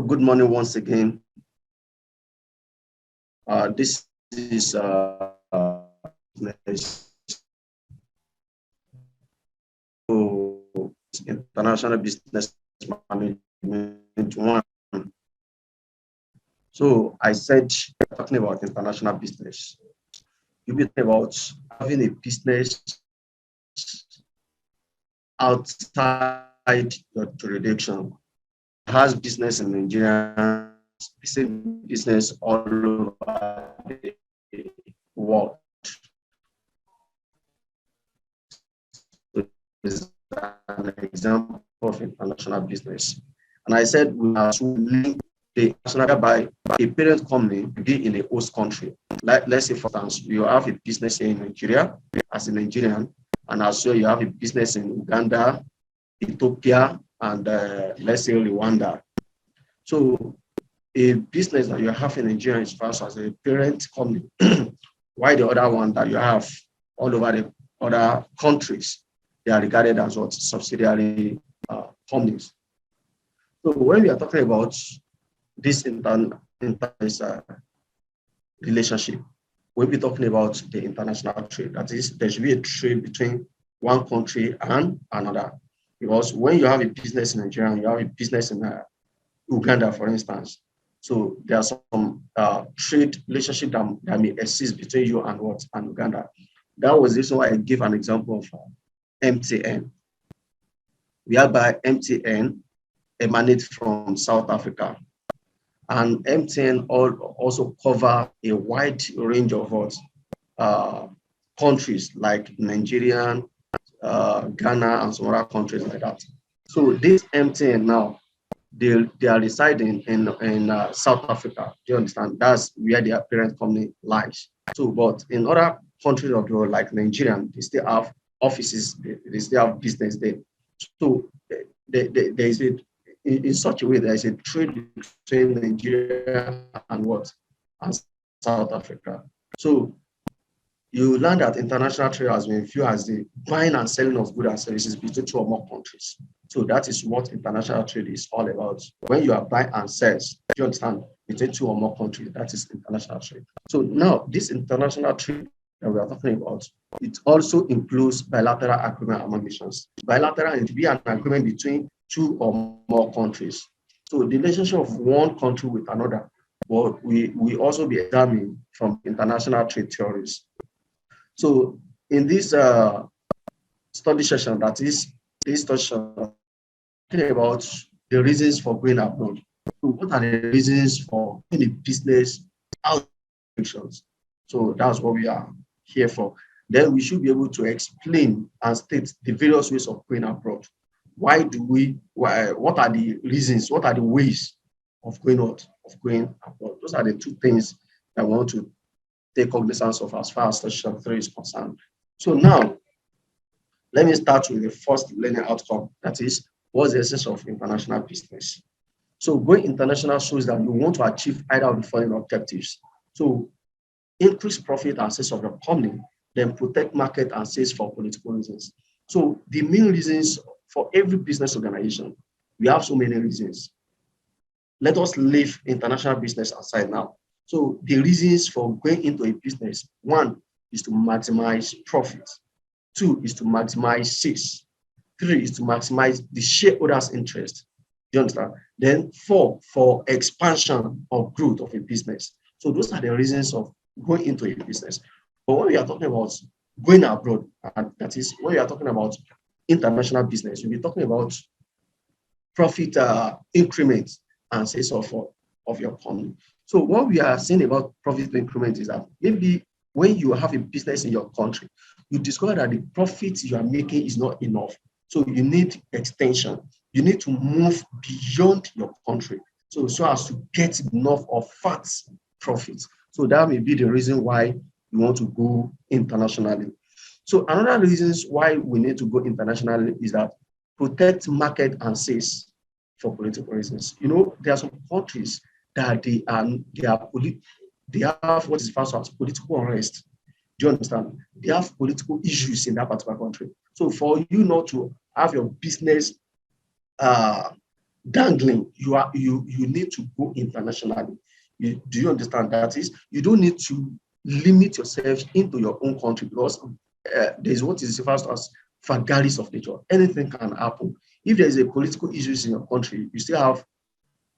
good morning once again. This is international business management one. So I said, talking about international business, you'll be talking about having a business outside your jurisdiction. Has business in Nigeria, same business all over the world. So this is an example of international business. And I said we are to link the international by a parent company to be in a host country. Like, let's say, for instance, you have a business in Nigeria as a Nigerian, and also you have a business in Uganda, Ethiopia, and let's say Rwanda. So a business that you have in Nigeria is first as a parent company, while the other one that you have all over the other countries, they are regarded as what subsidiary companies. So when we are talking about this relationship, we'll be talking about the international trade. That is, there should be a trade between one country and another. Because when you have a business in Nigeria and you have a business in Uganda, for instance, so there are some trade relationship that may exist between you and Uganda. That was the reason why I gave an example of MTN, whereby MTN emanates from South Africa, and MTN also cover a wide range of countries like Nigeria, Ghana, and some other countries like that. So this MTN now, they are residing in South Africa. Do you understand? That's where their parent company lies. So, but in other countries of the world, like Nigeria, they still have offices, they still have business there. So there is in such a way there is a trade between Nigeria and South Africa. So you learn that international trade has been viewed as the buying and selling of goods and services between two or more countries. So that is what international trade is all about. When you are buying and sells, you understand, between two or more countries, that is international trade. So now this international trade that we are talking about, it also includes bilateral agreement among nations. Bilateral is to be an agreement between two or more countries. So the relationship of one country with another, but we also be examining from international trade theories. So in this study session, that is this study session, talking about the reasons for going abroad. So what are the reasons for doing a business out of nations? So that's what we are here for. Then we should be able to explain and state the various ways of going abroad. What are the reasons? What are the ways of going out, of going abroad? Those are the two things I want to take cognizance of as far as session 3 is concerned. So now, let me start with the first learning outcome. That is, what's the essence of international business? So going international shows that you want to achieve either of the following objectives. So increase profit and sales of your company, then protect market and sales for political reasons. So the main reasons for every business organization, we have so many reasons. Let us leave international business aside now. So the reasons for going into a business, 1 is to maximize profit. 2 is to maximize sales. 3 is to maximize the shareholders' interest. Do you understand? Then 4, for expansion or growth of a business. So those are the reasons of going into a business. But when we are talking about going abroad, that is, when we are talking about international business, we'll be talking about profit increments and sales of your company. So what we are saying about profit increment is that maybe when you have a business in your country, you discover that the profit you are making is not enough. So you need extension. You need to move beyond your country so as to get enough of fat profits. So that may be the reason why you want to go internationally. So another reasons why we need to go internationally is that protect market and sales for political reasons. You know, there are some countries that they have what is referred to as political unrest. Do you understand? They have political issues in that particular country. So for you not to have your business dangling. You need to go internationally. Do you understand? That is, you don't need to limit yourself into your own country, because there's what is referred to as vagaries of nature. Anything can happen. If there is a political issues in your country, you still have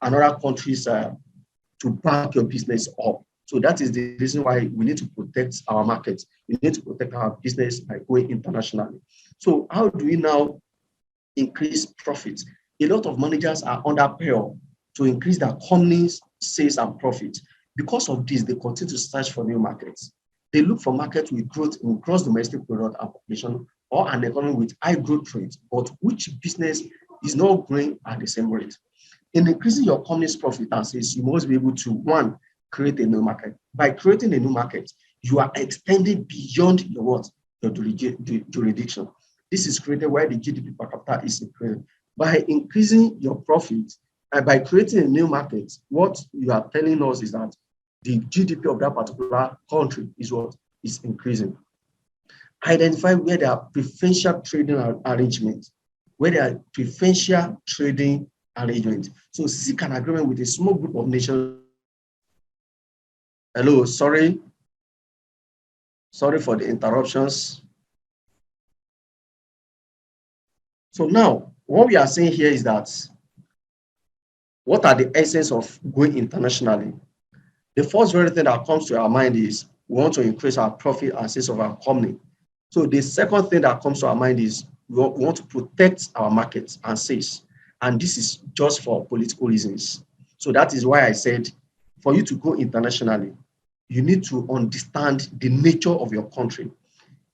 another countries to back your business up. So that is the reason why we need to protect our market. We need to protect our business by going internationally. So how do we now increase profits? A lot of managers are under pressure to increase their company's sales and profit. Because of this, they continue to search for new markets. They look for markets with growth in gross domestic product and population, or an economy with high growth rate, but which business is not growing at the same rate. In increasing your company's profit and sales, you must be able to, one, create a new market. By creating a new market, you are extending beyond your what? Your jurisdiction. This is created where the GDP per capita is increasing. By increasing your profit and by creating a new market, what you are telling us is that the GDP of that particular country is what is increasing. Identify where there are preferential trading arrangements, where there are preferential trading arrangements. So seek an agreement with a small group of nations. Hello, sorry for the interruptions. So now, what we are saying here is that, what are the essence of going internationally? The first very thing that comes to our mind is we want to increase our profit and sales of our company. So the second thing that comes to our mind is we want to protect our markets and sales. And this is just for political reasons. So that is why I said, for you to go internationally, you need to understand the nature of your country.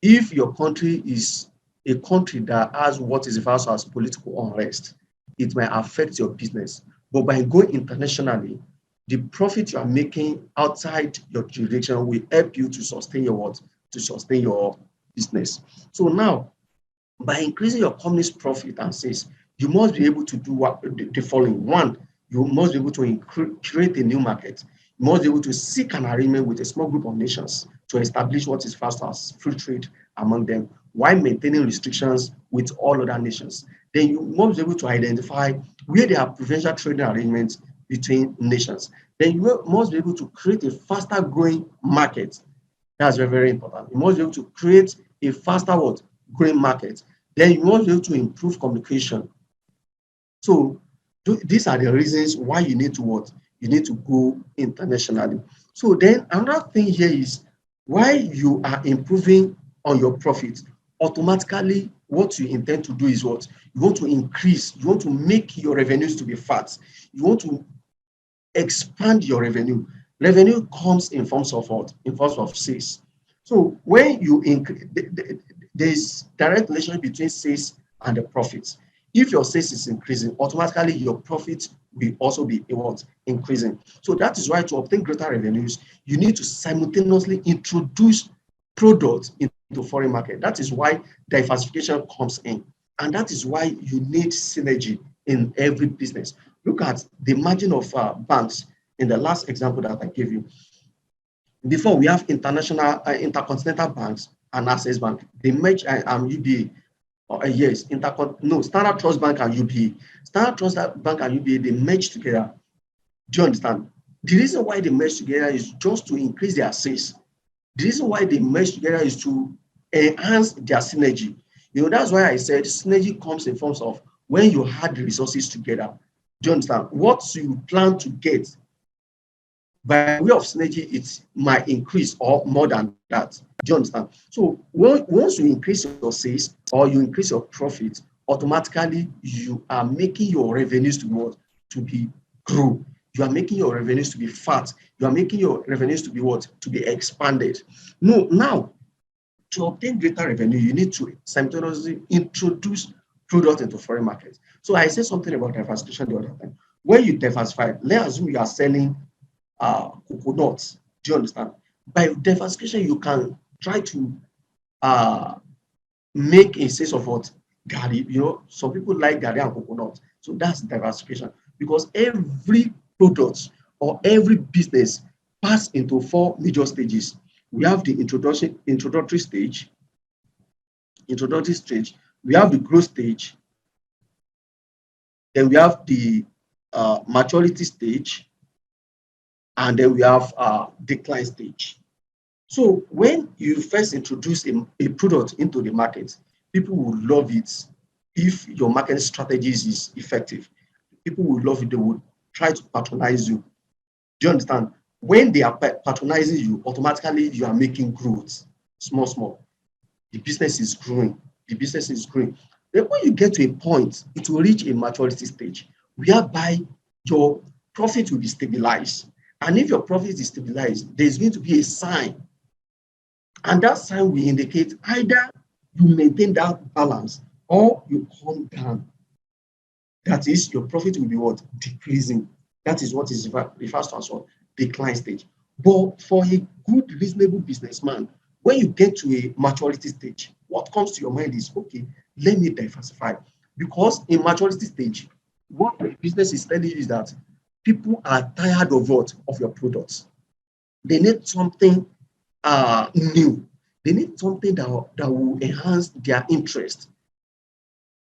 If your country is a country that has what is referred to as political unrest, it may affect your business. But by going internationally, the profit you are making outside your jurisdiction will help you to sustain your what? To sustain your business. So now, by increasing your company's profit and sales, you must be able to do what the following. One, you must be able to create a new market. You must be able to seek an agreement with a small group of nations to establish what is fast as free trade among them, while maintaining restrictions with all other nations. Then you must be able to identify where there are preferential trading arrangements between nations. Then you must be able to create a faster growing market. That's very, very important. You must be able to create a faster what? Growing market. Then you must be able to improve communication. So these are the reasons why you need to what? You need to go internationally. So then another thing here is, why you are improving on your profit, automatically what you intend to do is what? You want to increase, you want to make your revenues to be fat. You want to expand your revenue. Revenue comes in forms of what? In forms of sales. So when you increase, there's direct relationship between sales and the profits. If your sales is increasing, automatically your profit will also be what? Increasing. So that is why, to obtain greater revenues, you need to simultaneously introduce products into foreign market. That is why diversification comes in. And that is why you need synergy in every business. Look at the margin of banks in the last example that I gave you. Before, we have international, intercontinental banks and Access Bank. They merge UBA. Yes, Standard Trust Bank and UBA. Standard Trust Bank and UBA, they merge together. Do you understand? The reason why they merge together is just to increase their sales. The reason why they merge together is to enhance their synergy. That's why I said synergy comes in forms of when you add the resources together. Do you understand? What you plan to get by way of synergy, it might increase or more than that. Do you understand? So once you increase your sales or you increase your profit, automatically you are making your revenues to what? To be grow. You are making your revenues to be fat. You are making your revenues to be what? To be expanded. No, now, to obtain greater revenue, you need to simultaneously introduce product into foreign markets. So I said something about diversification the other time. When you diversify, let's assume you are selling coconuts. Do you understand? By diversification, you can try to make a sense of what? Gari. Some people like gari and coconut. So that's diversification. Because every product or every business pass into 4 major stages. We have the introductory stage, we have the growth stage, then we have the maturity stage, and then we have decline stage. So when you first introduce a product into the market, people will love it if your marketing strategies is effective. People will love it. They will try to patronize you. Do you understand? When they are patronizing you, automatically you are making growth, small, small. The business is growing. The business is growing. Then when you get to a point, it will reach a maturity stage whereby your profit will be stabilized. And if your profit is stabilized, there's going to be a sign, and that sign will indicate either you maintain that balance or you come down. That is, your profit will be what? Decreasing. That is what is refers to as what? Decline stage. But for a good, reasonable businessman, when you get to a maturity stage, what comes to your mind is, okay, let me diversify. Because in maturity stage, what the business is telling you is that people are tired of what? Of your products. They need something new. They need something that will enhance their interest.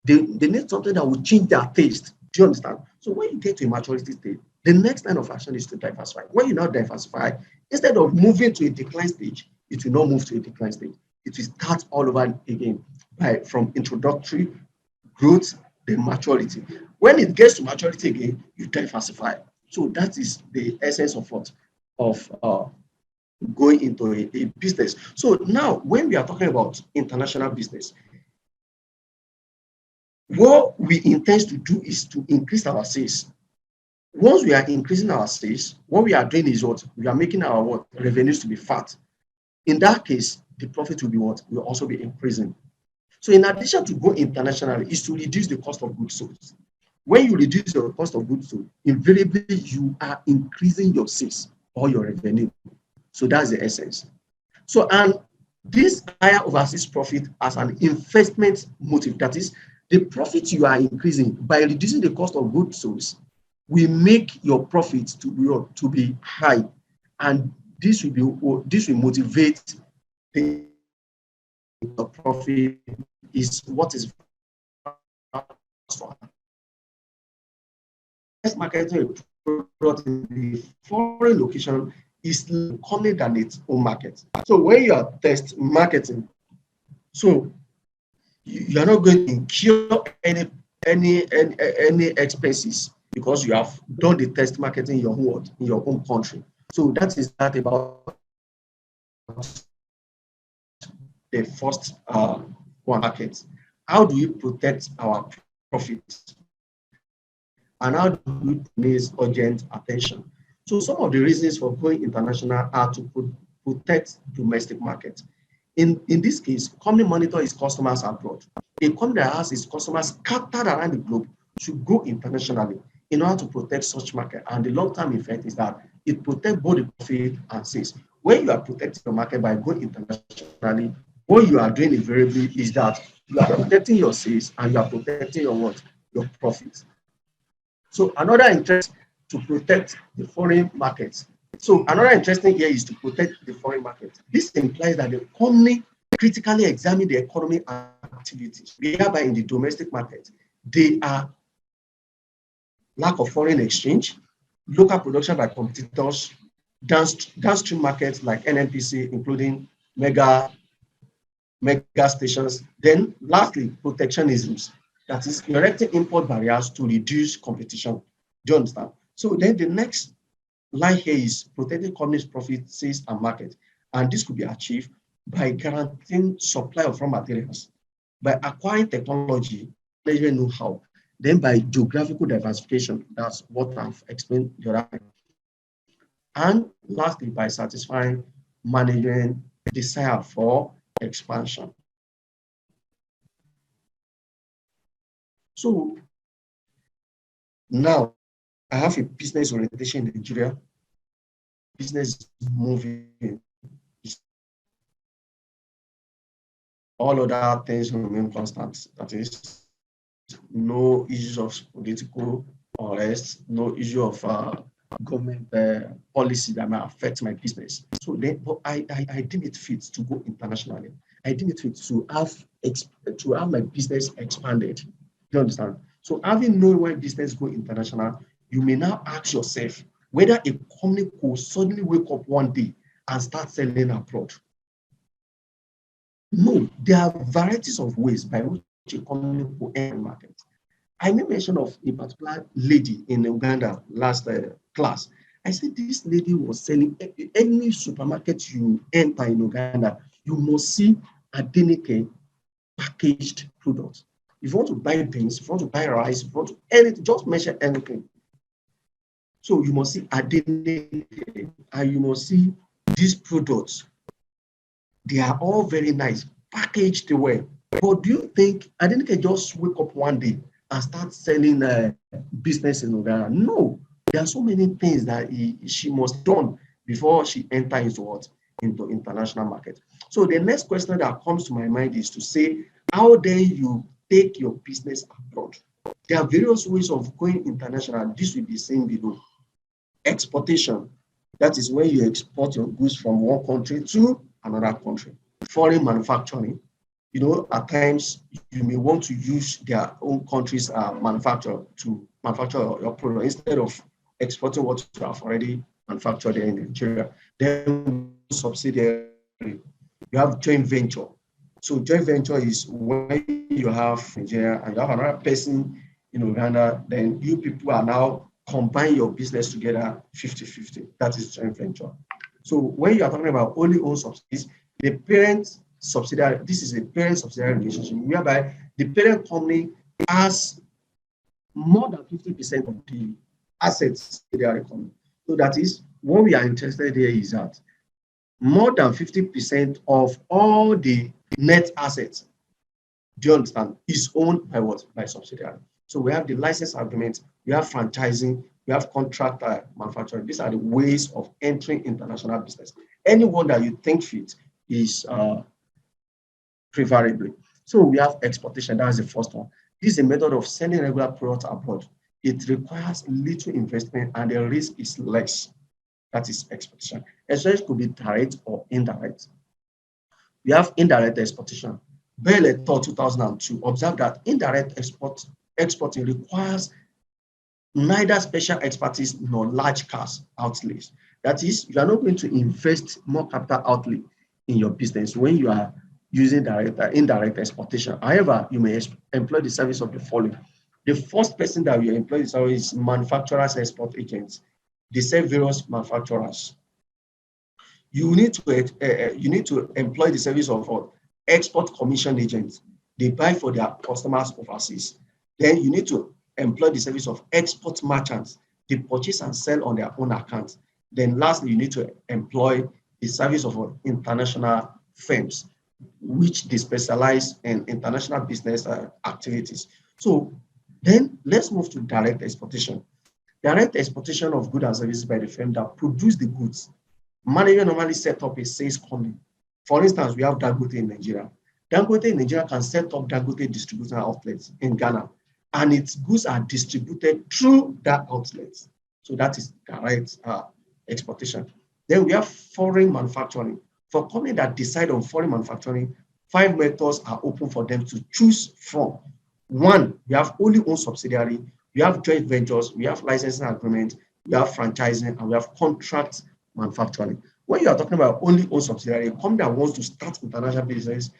They need something that will change their taste. Do you understand? So when you get to a maturity stage, the next line of action is to diversify. When you now diversify, instead of moving to a decline stage, it will not move to a decline stage. It will start all over again from introductory growth, then maturity. When it gets to maturity again, you diversify. So that is the essence of what? Of going into a business. So now, when we are talking about international business, what we intend to do is to increase our sales. Once we are increasing our sales, what we are doing is what? We are making our what? Revenues to be fat. In that case, the profit will be what? Will also be increasing. So in addition to go internationally, is to reduce the cost of goods sold. When you reduce your cost of goods sold, invariably you are increasing your sales or your revenue. So that's the essence. So, and this higher overseas profit as an investment motive, that is, the profit you are increasing by reducing the cost of goods sold will make your profits to be high, and this will motivate the profit is what is marketing a product in the foreign location is common than its own market. So when you are test marketing, so you are not going to incur any expenses because you have done the test marketing in your own country. So that is that about the first one market. How do we protect our profits? And how do we place urgent attention? So some of the reasons for going international are to protect domestic market. In this case, company monitor its customers abroad. A company that has its customers scattered around the globe should go internationally in order to protect such market. And the long-term effect is that it protects both the profit and sales. When you are protecting your market by going internationally, what you are doing invariably is that you are protecting your sales and you are protecting your what? Your profits. So another interest to protect the foreign markets. So another interesting here is to protect the foreign market. This implies that the company critically examine the economy activities, whereby in the domestic market, they are lack of foreign exchange, local production by competitors, downstream markets like NNPC, including mega stations. Then lastly, protectionisms. That is erecting import barriers to reduce competition. Do you understand? So then the next line here is protecting companies' profit, sales, and market. And this could be achieved by guaranteeing supply of raw materials, by acquiring technology, management know-how, then by geographical diversification. That's what I've explained the other time. And lastly, by satisfying management desire for expansion. So now I have a business orientation in Nigeria. Business is moving. All other things remain constant. That is, no issues of political unrest, no issue of government policy that might affect my business. So then, but I deem it fit to go internationally. I deem it fit to have my business expanded. You understand? So having known when business go international, you may now ask yourself whether a company could suddenly wake up one day and start selling abroad. No, there are varieties of ways by which a company could enter the market. I made mention of a particular lady in Uganda last class. I said this lady was selling any supermarket you enter in Uganda, you must see Adenike packaged products. If you want to buy beans, if you want to buy rice, if you want to anything, just mention anything. So you must see Adenike and you must see these products. They are all very nice, packaged well. But do you think Adenike just wake up one day and start selling business in Uganda? No, there are so many things that she must done before she enter into what? Into international market. So the next question that comes to my mind is to say, how then you take your business abroad? There are various ways of going international. This will be seen below. Exportation. That is when you export your goods from one country to another country. Foreign manufacturing. You know, at times you may want to use their own country's manufacturer to manufacture your product instead of exporting what you have already manufactured in Nigeria. Then subsidiary, you have joint venture. So joint venture is when you have Nigeria and you have another person in Uganda, then you people are now combine your business together 50-50. That is joint venture. So when you are talking about only own subsidies, the parent subsidiary, this is a parent subsidiary relationship whereby the parent company has more than 50% of the assets in their company. So that is what we are interested here is that more than 50% of all the net assets, do you understand, is owned by what? By subsidiary. So we have the license agreement, we have franchising, we have contract manufacturing. These are the ways of entering international business. Anyone that you think fit is preferably. So we have exportation, that's the first one. This is a method of sending regular products abroad. It requires little investment and the risk is less. That is exportation. Exportation could be direct or indirect. We have indirect exportation. Bell et al. 2002 observed that indirect exporting requires neither special expertise nor large cash outlays. That is, you are not going to invest more capital outlay in your business when you are using direct indirect exportation. However, you may employ the service of the following. The first person that you employ is always manufacturers, export agents. They serve various manufacturers. You need to employ the service of export commission agents. They buy for their customers overseas. Then you need to employ the service of export merchants. They purchase and sell on their own account. Then lastly, you need to employ the service of international firms, which they specialize in international business activities. So then let's move to direct exportation. Direct exportation of goods and services by the firm that produce the goods. Manager normally set up a sales company. For instance, we have Dangote in Nigeria. Dangote in Nigeria can set up Dangote distribution outlets in Ghana, and its goods are distributed through that outlet. So that is direct exportation. Then we have foreign manufacturing. For companies that decide on foreign manufacturing, 5 methods are open for them to choose from. One, we have only owned subsidiary, we have joint ventures, we have licensing agreement, we have franchising, and we have contract manufacturing. When you are talking about only owned subsidiary, a company that wants to start international business,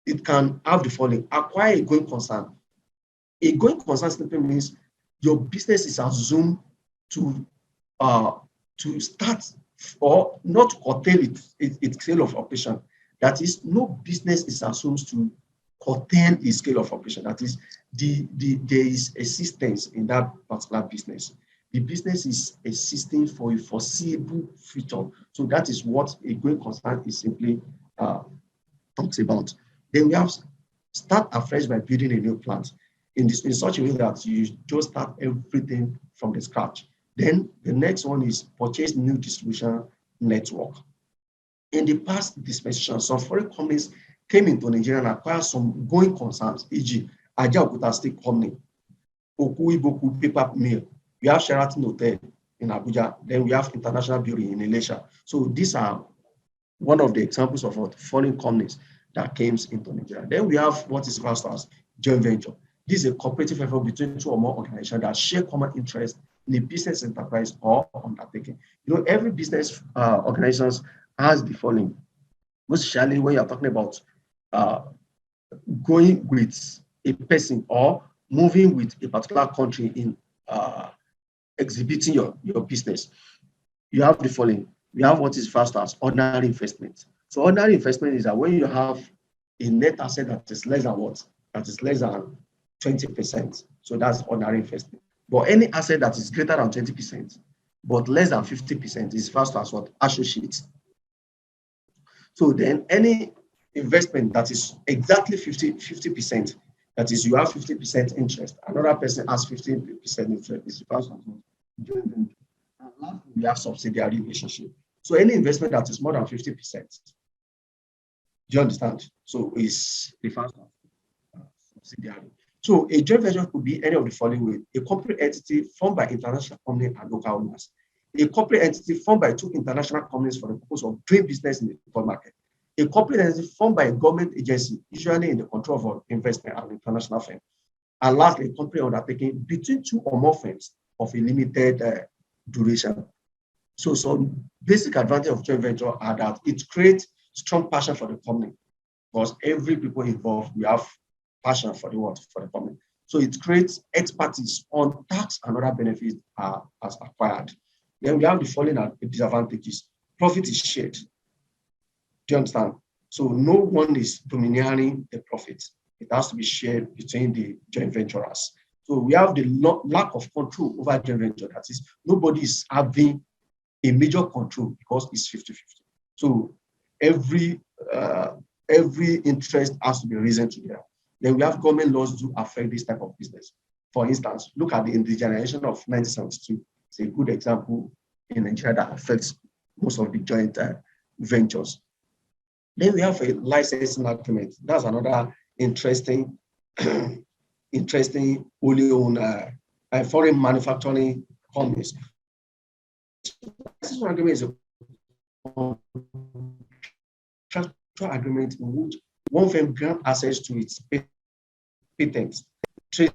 it can have the following: acquire a going concern. A going concern simply means your business is assumed to start or not to curtail its scale of operation. That is, no business is assumed to curtail its scale of operation. That is, there is assistance in that particular business. The business is existing for a foreseeable future. So that is what a going concern is simply talks about. Then we have start afresh by building a new plant in such a way that you just start everything from the scratch. Then the next one is purchase new distribution network. In the past dispensation, some foreign companies came into Nigeria and acquired some going concerns, e.g., Ajaokuta Steel Company, Okuiboku Paper Mill. We have Sheraton Hotel in Abuja. Then we have International Building in Elisha. So these are one of the examples of what foreign companies that came into Nigeria. Then we have what is referred to as joint venture. This is a cooperative effort between two or more organizations that share common interests in a business enterprise or undertaking. Every business organizations has the following. Most especially when you're talking about uh, going with a person or moving with a particular country in exhibiting your business, you have the following. You have what is first as ordinary investment. So ordinary investment is that when you have a net asset that is less than what? That is less than 20%. So that's ordinary investment. But any asset that is greater than 20%, but less than 50% is first as what? Associates. So then any investment that is exactly 50%, that is you have 50% interest, another person has 50% interest, is first as what? Joint venture. And lastly, we have subsidiary relationship. So any investment that is more than 50%, do you understand? So is referred to as subsidiary. So a joint venture could be any of the following way: a corporate entity formed by international company and local owners, a corporate entity formed by two international companies for the purpose of doing business in the foreign market, a corporate entity formed by a government agency, usually in the control of investment and international firm, and lastly, a company undertaking between two or more firms of a limited duration. So some basic advantage of joint venture are that it creates strong passion for the company, because every people involved, we have passion for the what for the company. So it creates expertise on tax and other benefits as acquired. Then we have the following disadvantages. Profit is shared. Do you understand? So no one is domineering the profit. It has to be shared between the joint venturers. So we have the lack of control over joint venture. That is, nobody is having a major control because it's 50-50. So every every interest has to be risen together. Then we have government laws to affect this type of business. For instance, look at the indigenization of 1972. It's a good example in Nigeria that affects most of the joint ventures. Then we have a licensing agreement. That's another interesting, interesting wholly owned foreign manufacturing companies. Licensing agreement is a contractual agreement in which one firm grants access to its patents, trade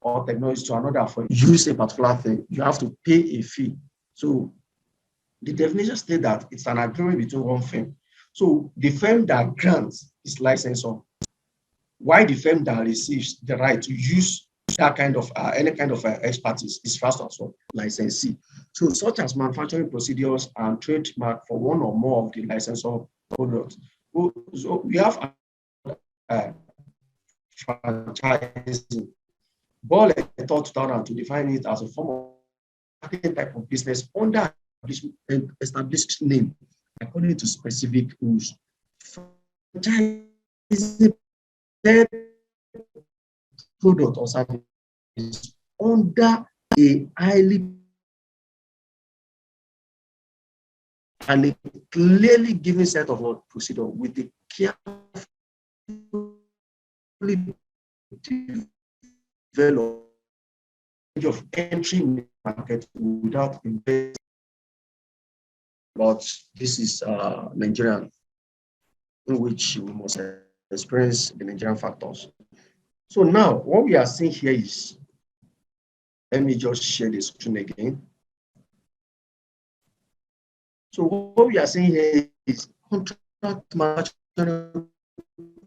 or technology to another for use a particular thing. You have to pay a fee. So the definition states that it's an agreement between one firm. So the firm that grants is licensor, while the firm that receives the right to use that kind of any kind of expertise is first also licensee. So such as manufacturing procedures and trademark for one or more of the licensor products. So we have franchising. Ball thought 2000 to define it as a form of type of business under an established name according to specific rules. Franchising product or service under a highly and a clearly given set of procedure with a carefully developed of entering the market without investing. But this is Nigerian, in which we must experience the Nigerian factors. So now what we are seeing here is, let me just share the screen again. So what we are seeing here is contract manufacturing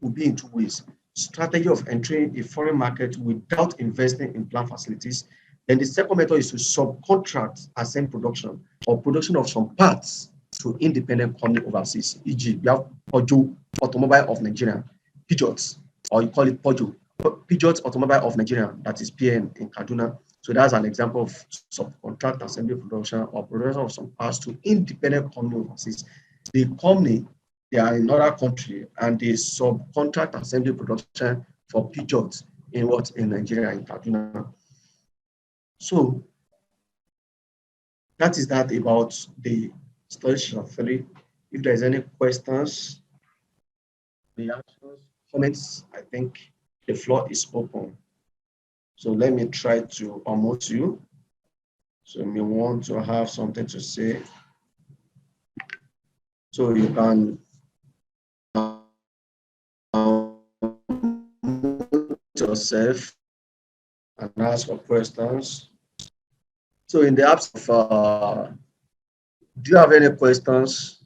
will be in two ways. Strategy of entering a foreign market without investing in plant facilities. Then the second method is to subcontract assembly production or production of some parts to independent company overseas. E.g., we have Peugeot Automobile of Nigeria, Peugeot, or you call it Peugeot Automobile of Nigeria, that is PM in Kaduna. So that's an example of subcontract assembly production or production of some parts to independent company overseas. The company, they are in another country and they subcontract assembly production for Peugeot in Nigeria, in Kaduna. So that is that about the study sheet 3. If there's any questions, reactions, comments, I think the floor is open. So let me try to unmute you. So you may want to have something to say. So you can unmute yourself. and ask for questions. So in the absence of, do you have any questions?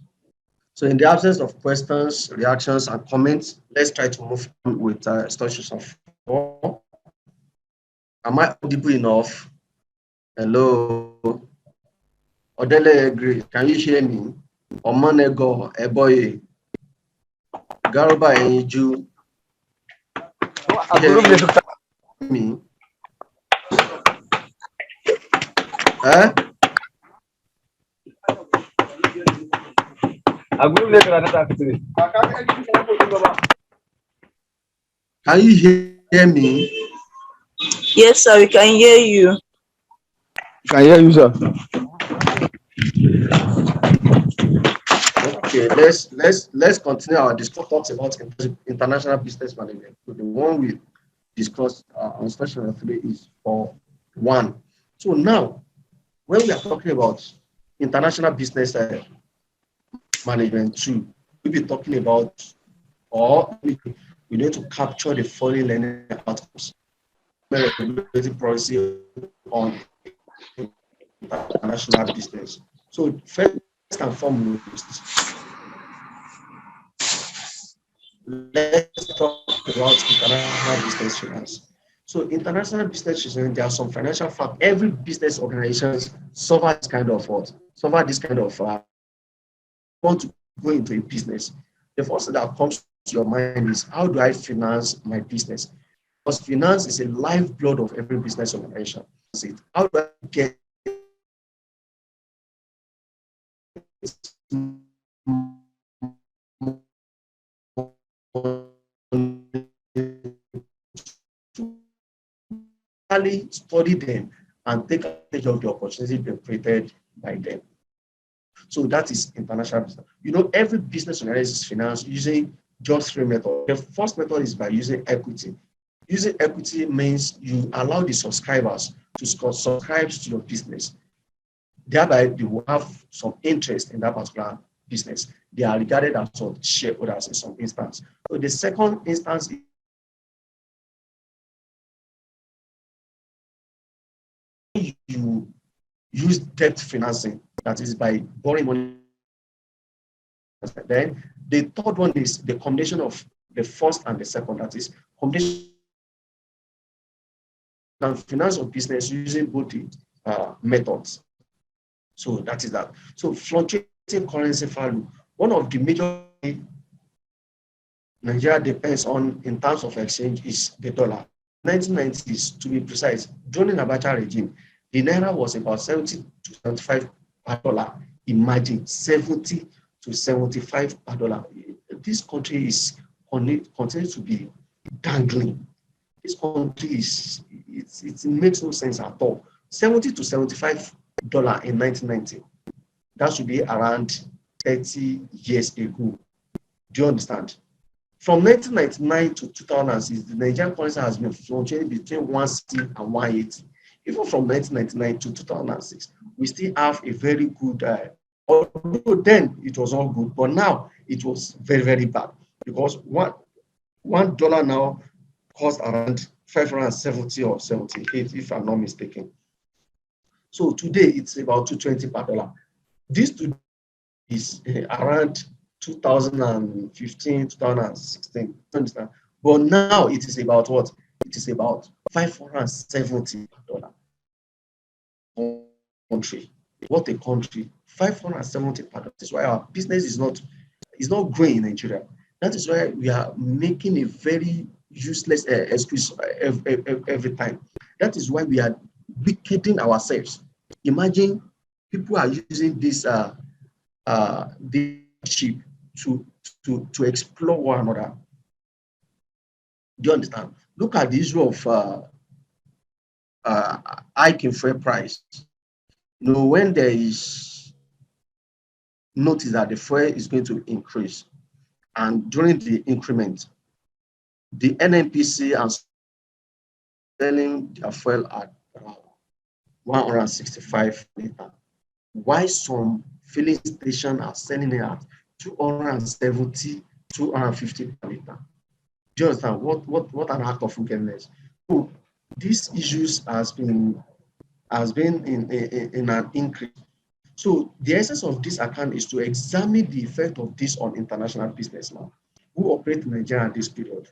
So in the absence of questions, reactions, and comments, let's try to move on with SS34. Am I audible enough? Hello. Odele agree. Can you hear me? Omonego Eboye. Garuba Enju. Hear me? Eh? Can you hear me? Yes, sir, we can hear you. Can hear you, sir. Okay, let's continue our talks about international business management. So the one we discussed on session 3 is for 1. So now, when we are talking about international business management 2, we'll be talking about, or we need to capture the following learning outcomes. Regulatory policy on international business. So first and foremost, let's talk about international business finance. So international business finance, there are some financial factors. Every business organization suffer this kind of what? Suffer this kind of want to go into a business. The first thing that comes to your mind is, how do I finance my business? Because finance is a lifeblood of every business organization. How do I get study them and take advantage of the opportunity being created by them? So that is international business. You know, every business organizes finance using just 3 methods. The first method is by using equity. Using equity means you allow the subscribers to subscribe to your business. Thereby, they will have some interest in that particular business. They are regarded as shareholders in some instance. So the second instance is you use debt financing, that is by borrowing money. Then the third one is the combination of the first and the second, that is combination and finance of business using both the methods. So that is that. So fluctuating currency value, one of the major Nigeria depends on in terms of exchange is the dollar. 1990s, to be precise, during the Abacha regime, the naira was about 70 to 75 per dollar. Imagine 70 to 75 per dollar. This country is continues to be dangling. This country is it makes no sense at all. 70 to 75 dollar in 1990. That should be around 30 years ago. Do you understand? From 1999 to 2006, the Nigerian currency has been fluctuating between 160 and 180. Even from 1999 to 2006, we still have a very good, although then it was all good, but now it was very, very bad, because $1 now costs around 570 or 78, if I'm not mistaken. So today it's about 220 per dollar. This today is around 2015, 2016. Understand? But now it is about what? It is about 570 dollar country. What a country! 570 per dollar. That is why our business is not growing in Nigeria. That is why we are making a very useless excuse every time. That is why we are wickeding ourselves. Imagine people are using this ship to explore one another. Do you understand? Look at the issue of hike in fuel price. You know, when there is notice that the fuel is going to increase, and during the increment, the NNPC are selling their fuel at 165 liter. Why some filling stations are selling it at 270, 250 per liter? Do you understand what an act of wickedness? So These issues has been in an increase. So the essence of this account is to examine the effect of this on international businessmen who operate in Nigeria at this period.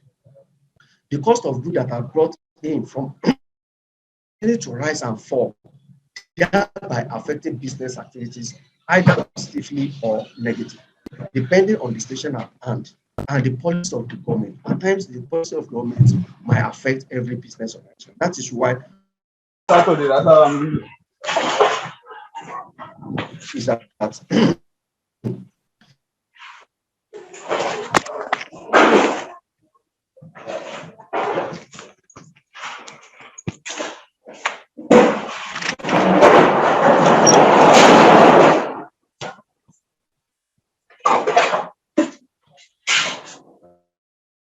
The cost of goods that are brought in from continue to rise and fall, thereby affecting business activities either positively or negatively, depending on the station at hand and the policy of the government. At times, the policy of government might affect every business organization. That is why Saturday, that's how I'm is that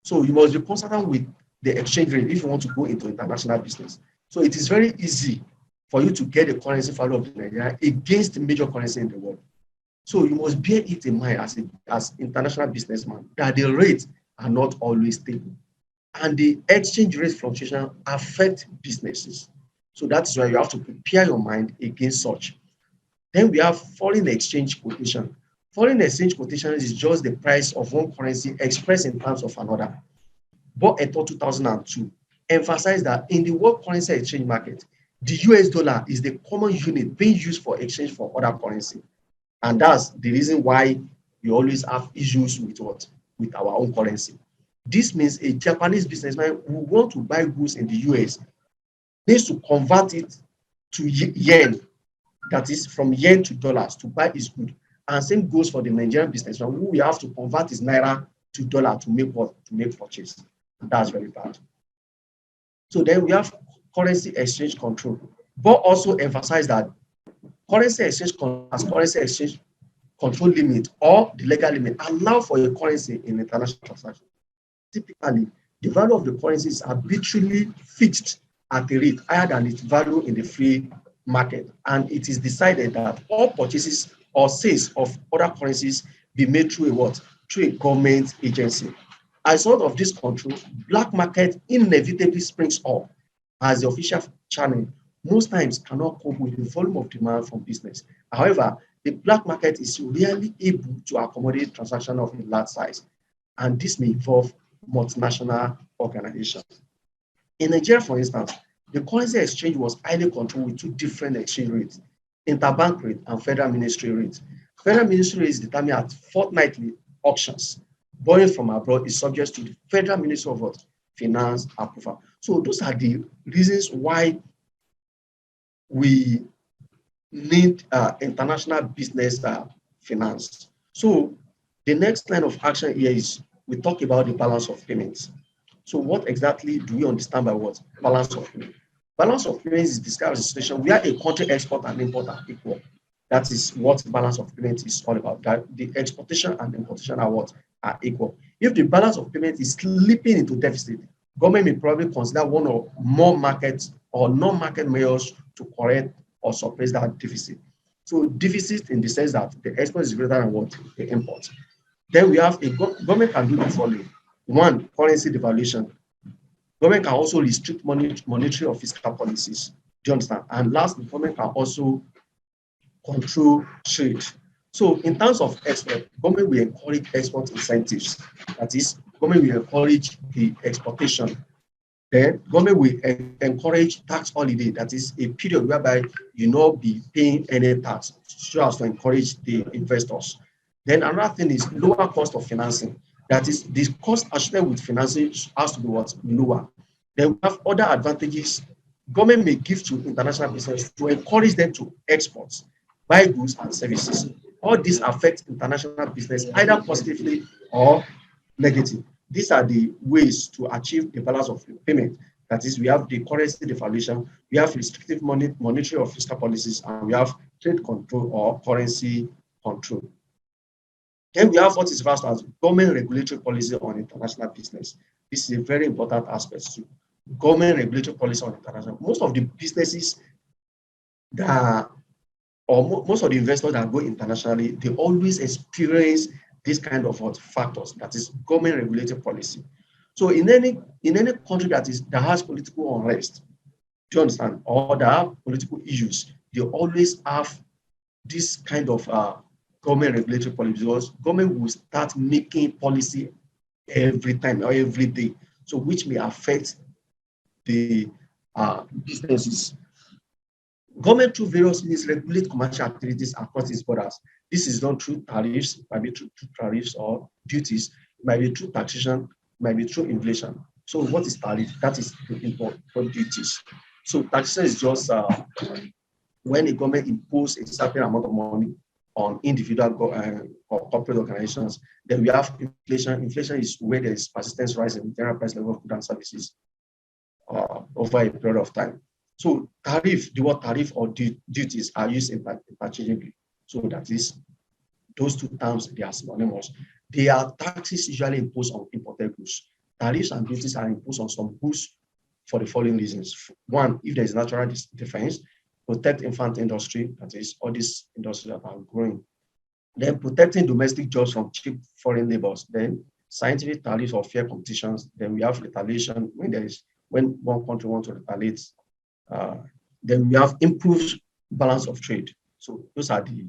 so you must be consistent with the exchange rate if you want to go into international business. So it is very easy for you to get the currency value of the Nigeria against the major currency in the world. So you must bear it in mind as international businessman that the rates are not always stable and the exchange rate fluctuation affect businesses. So that's why you have to prepare your mind against such. Then we have foreign exchange quotation. Foreign exchange quotation is just the price of one currency expressed in terms of another. But until 2002 emphasized that in the world currency exchange market, the US dollar is the common unit being used for exchange for other currency. And that's the reason why we always have issues with what? With our own currency. This means a Japanese businessman who want to buy goods in the US needs to convert it to yen, that is from yen to dollars to buy his good. And same goes for the Nigerian businessman who will have to convert his naira to dollar to make what? To make purchase. And that's very bad. So then we have currency exchange control, but also emphasize that currency exchange as currency exchange control limit or the legal limit allow for a currency in international transaction. Typically, the value of the currency is arbitrarily fixed at a rate higher than its value in the free market, and it is decided that all purchases or sales of other currencies be made through a what? Through a government agency. As a result of this control, black market inevitably springs up as the official channel most times cannot cope with the volume of demand from business. However, the black market is rarely able to accommodate transactions of a large size, and this may involve multinational organizations. In Nigeria, for instance, the currency exchange was highly controlled with two different exchange rates, interbank rate and federal ministry rate. Federal ministry rate is determined at fortnightly auctions. Borrowing from abroad is subject to the Federal Ministry of what? Finance approval. So those are the reasons why we need international business finance. So the next line of action here is we talk about the balance of payments. So what exactly do we understand by what? Balance of payment. Balance of payments is described as a situation where a country export and import are equal. That is what balance of payment is all about. That the exportation and importation are what? Are equal. If the balance of payment is slipping into deficit, government may probably consider one or more markets or non-market measures to correct or suppress that deficit. So deficit in the sense that the export is greater than what the import. Then we have a government can do the following. One, currency devaluation. Government can also restrict monetary or fiscal policies. Do you understand? And last, the government can also control trade. So in terms of export, government will encourage export incentives. That is, government will encourage the exportation. Then government will encourage tax holiday. That is a period whereby you not be paying any tax so as to encourage the investors. Then another thing is lower cost of financing. That is the cost associated with financing has to be what? Lower. Then we have other advantages government may give to international business to encourage them to export, buy goods and services. All these affect international business either positively or negative. These are the ways to achieve the balance of payment. That is, we have the currency devaluation, we have restrictive monetary or fiscal policies, and we have trade control or currency control. Then we have what is referred to as government regulatory policy on international business. This is a very important aspect too. Government regulatory policy on international. Most of the businesses that most of the investors that go internationally, they always experience this kind of factors, that is government regulated policy. So in any country that has political unrest, Do you understand? Or that have political issues, they always have this kind of government regulatory policy, because government will start making policy every time or every day, so which may affect the businesses. Government through various means regulate commercial activities across its borders. This is done through tariffs, it might be through tariffs or duties, it might be through taxation, it might be through inflation. So what is tariff? That is the import duties. So taxation is just when a government imposes a certain amount of money on individual or corporate organizations. Then we have inflation. Inflation is where there is persistent rise in the general price level of goods and services over a period of time. So tariff, the word tariff or duties are used interchangeably. So that is, those two terms, they are synonymous. They are taxes usually imposed on imported goods. Tariffs and duties are imposed on some goods for the following reasons. One, if there is natural defense, protect infant industry, that is, all these industries that are growing. Then protecting domestic jobs from cheap foreign labors. Then scientific tariffs or fair competitions. Then we have retaliation when one country wants to retaliate. Then we have improved balance of trade. So those are the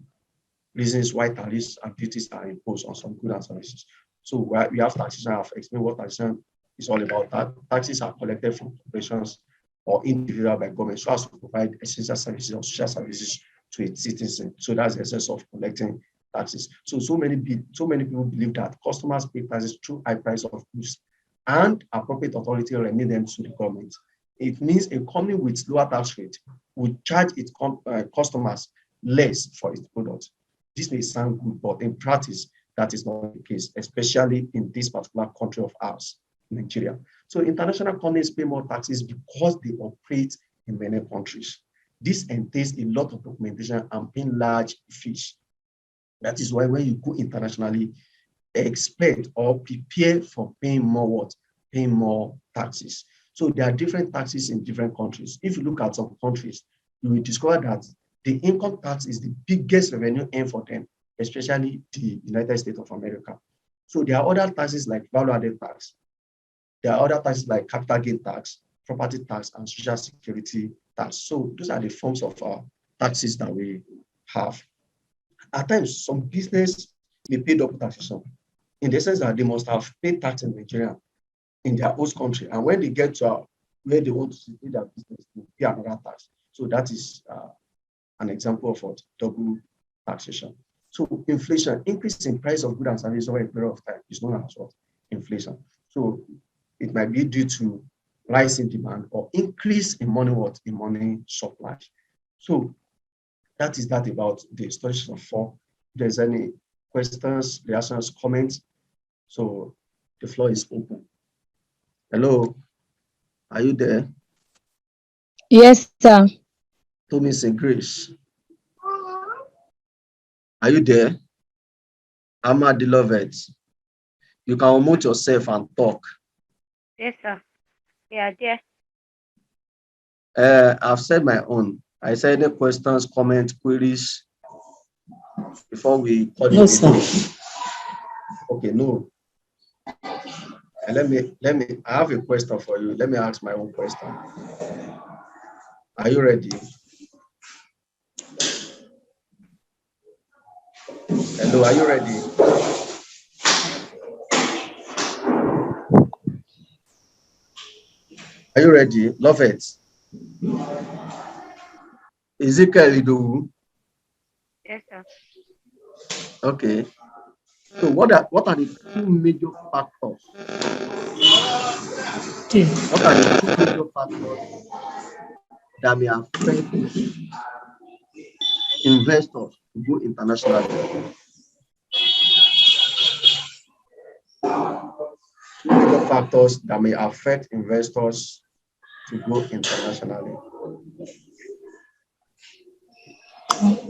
reasons why tariffs and duties are imposed on some goods and services. So we have taxation. I've explained what taxation is all about. That taxes are collected from corporations or individual by government so as to provide essential services or social services to its citizens. So that's the essence of collecting taxes. So many people believe that customers pay taxes through high price of goods and appropriate authority remit them to the government. It means a company with lower tax rate will charge its customers less for its products. This may sound good, but in practice, that is not the case, especially in this particular country of ours, Nigeria. So international companies pay more taxes because they operate in many countries. This entails a lot of documentation and paying large fees. That is why when you go internationally, expect or prepare for paying more what? Paying more taxes. So there are different taxes in different countries. If you look at some countries, you will discover that the income tax is the biggest revenue earned for them, especially the United States of America. So there are other taxes like value-added tax. There are other taxes like capital gain tax, property tax, and social security tax. So those are the forms of taxes that we have. At times, some business may pay double taxation in the sense that they must have paid tax in Nigeria in their host country, and when they get to where they want to pay their business, they pay another tax. So that is an example of what double taxation. So inflation, increase in price of goods and services over a period of time is known as what? Inflation. So it might be due to rise in demand or increase in money what? In money supply. So that is that about the SS34. If there's any questions, reactions, comments, so the floor is open. Hello, are you there? Yes, sir. Tommy St. Grace. Are you there? Amma beloved. You can unmute yourself and talk. Yes, sir. Yeah, dear. I've said my own. I said any questions, comments, queries before we call No, it. sir. Okay, no. Let me. I have a question for you. Let me ask my own question. Are you ready? Hello, are you ready? Are you ready? Love it. Ezekiel Idowu. Yes, sir. Okay. So what are the two major factors? What are the two major factors that may affect investors to go internationally? Two major factors that may affect investors to go internationally.